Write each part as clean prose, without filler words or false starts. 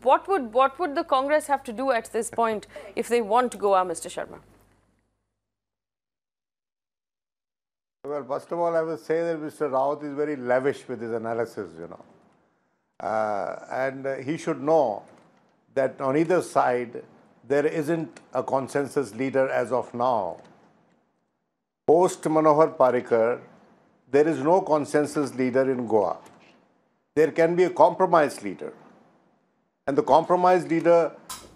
what would the Congress have to do at this point if they want Goa, Mr. Sharma? Well, first of all, I will say that Mr. Rawat is very lavish with his analysis, and he should know that on either side, there isn't a consensus leader as of now. Post Manohar Parrikar, there is no consensus leader in Goa. There can be a compromise leader. And the compromise leader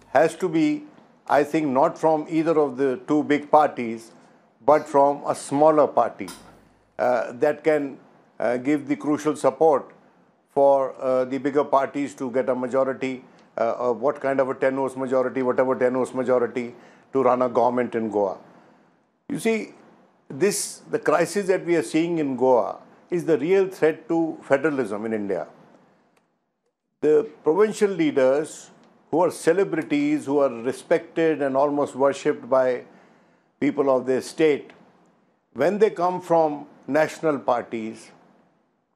has to be, I think, not from either of the two big parties, but from a smaller party that can give the crucial support for the bigger parties to get a majority, what kind of a tenuous majority, whatever tenuous majority, to run a government in Goa. You see, the crisis that we are seeing in Goa is the real threat to federalism in India. The provincial leaders who are celebrities, who are respected and almost worshipped by people of their state, when they come from national parties,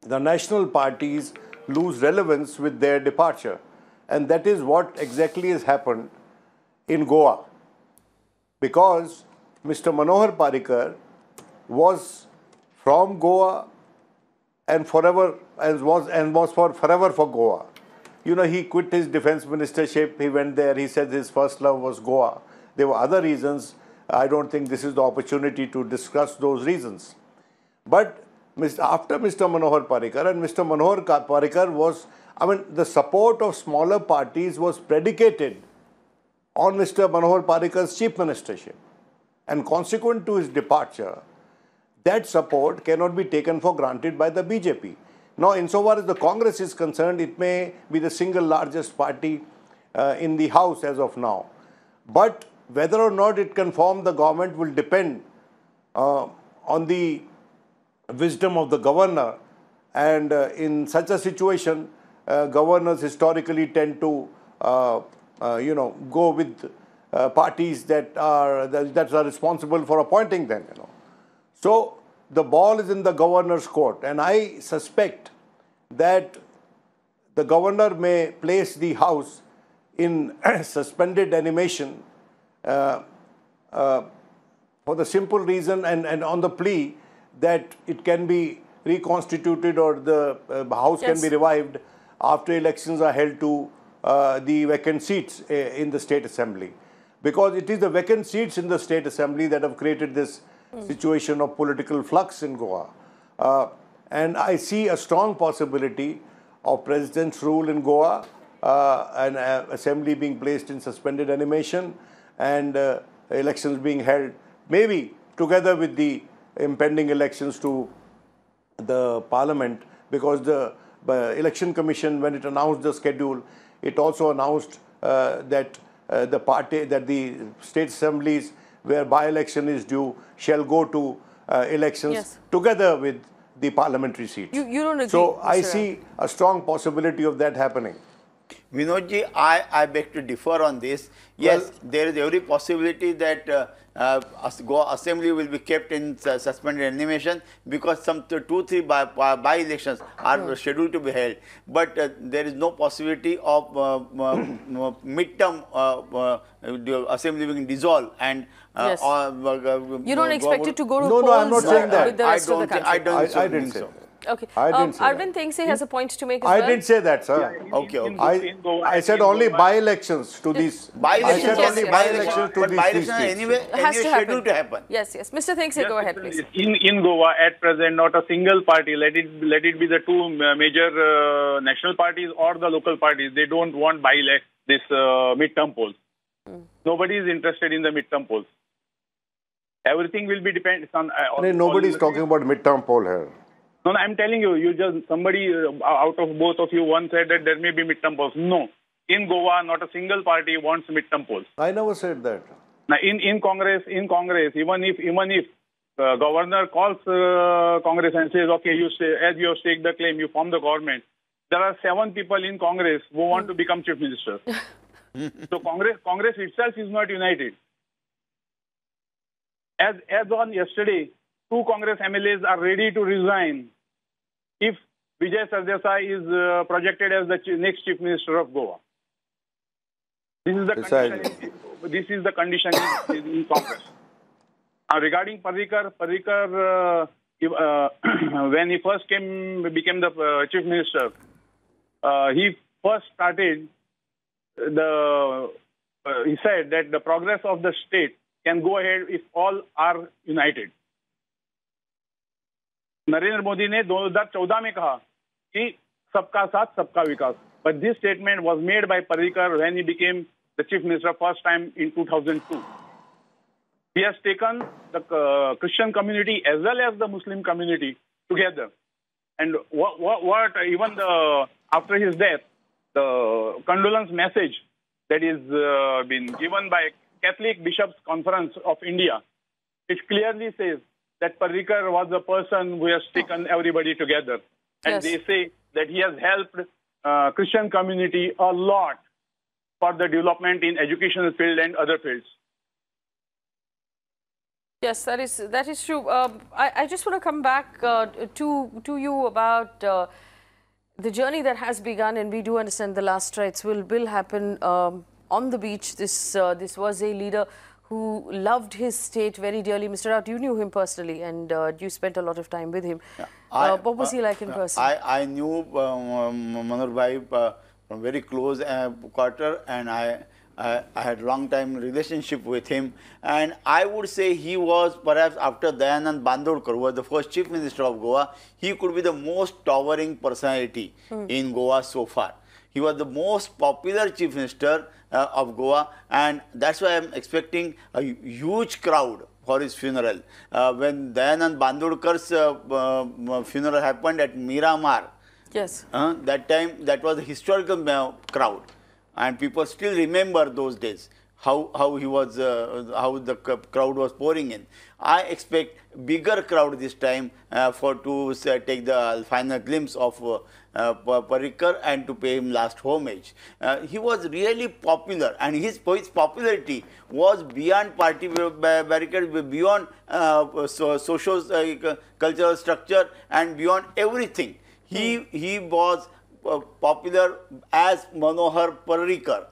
the national parties lose relevance with their departure. And that is what exactly has happened in Goa. Because Mr. Manohar Parrikar was from Goa and forever was forever for Goa. He quit his defense ministership, he went there, he said his first love was Goa. There were other reasons. I don't think this is the opportunity to discuss those reasons. But after Mr. Manohar Parrikar, and Mr. Manohar Parrikar was, the support of smaller parties was predicated on Mr. Manohar Parrikar's chief ministership. And consequent to his departure, that support cannot be taken for granted by the BJP. Now, insofar as the Congress is concerned, it may be the single largest party in the House as of now. But whether or not it can form the government will depend on the wisdom of the governor. And in such a situation, governors historically tend to, go with parties that are responsible for appointing them. So the ball is in the governor's court, and I suspect that the governor may place the House in suspended animation for the simple reason and on the plea that it can be reconstituted or the House can be revived after elections are held to the vacant seats in the State Assembly. Because it is the vacant seats in the State Assembly that have created this situation of political flux in Goa. And I see a strong possibility of President's rule in Goa, an assembly being placed in suspended animation, and elections being held, maybe together with the impending elections to the parliament, because the election commission, when it announced the schedule, it also announced that the state assemblies where by-election is due shall go to elections together with the parliamentary seats. You don't agree? So I see a strong possibility of that happening. Vinodji, I beg to differ on this. Yes, there is every possibility that Goa Assembly will be kept in suspended animation because some 2-3 by-elections are scheduled to be held. But there is no possibility of midterm Assembly being dissolved and you don't expect it to go to polls? No, I'm not saying that. With the rest of the country. I didn't say that. Okay. Arvind Thengse has a point to make as well. I didn't say that, sir. I said only by-elections to these. By-elections, but by-elections anyway scheduled to happen. Yes. Mr. Thengse, go ahead, please. In Goa, at present, not a single party, let it be the two major national parties or the local parties, they don't want this midterm polls. Nobody is interested in the midterm polls. Everything will be dependent on... Nobody is talking about midterm poll here. No, I'm telling you, somebody out of both of you, one said that there may be midterm polls. No. In Goa, not a single party wants midterm polls. I never said that. Now, in Congress, even if governor calls Congress and says, okay, as you have staked the claim, you form the government, there are 7 people in Congress who want to become chief minister. So Congress itself is not united. As on yesterday, 2 Congress MLAs are ready to resign if Vijay Sardesai is projected as the next Chief Minister of Goa. This is the Precisely. condition. This is the condition in Congress. Regarding Parrikar, when he first became the chief minister, he first started he said that the progress of the state can go ahead if all are united. Narendra Modi ने 2014 में कहा कि सबका साथ सबका विकास. But this statement was made by Parrikar when he became the chief minister first time in 2002. He has taken the Christian community as well as the Muslim community together. And even after his death, the condolence message that is been given by Catholic Bishops Conference of India, it clearly says that Parrikar was a person who has taken everybody together. And Yes. they say that he has helped Christian community a lot for the development in educational field and other fields. Yes, that is true. I just want to come back to you about the journey that has begun, and we do understand the last rites will happen on the beach. This was a leader who loved his state very dearly. Mr. Raut, you knew him personally, and you spent a lot of time with him. Yeah, what was he like in person? I knew Manohar Bhai from very close quarter, and I had long time relationship with him, and I would say he was perhaps after Dayanand Bandorkar, who was the first chief minister of Goa, he could be the most towering personality in Goa so far. He was the most popular chief minister of Goa, and that's why I'm expecting a huge crowd for his funeral. When Dayanand Bandorkar's funeral happened at Miramar, Yes. that time that was a historical crowd, and people still remember those days. How he was, how the crowd was pouring in. I expect bigger crowd this time to take the final glimpse of Parrikar and to pay him last homage. He was really popular, and his popularity was beyond party barricades, beyond social cultural structure, and beyond everything. He was popular as Manohar Parrikar.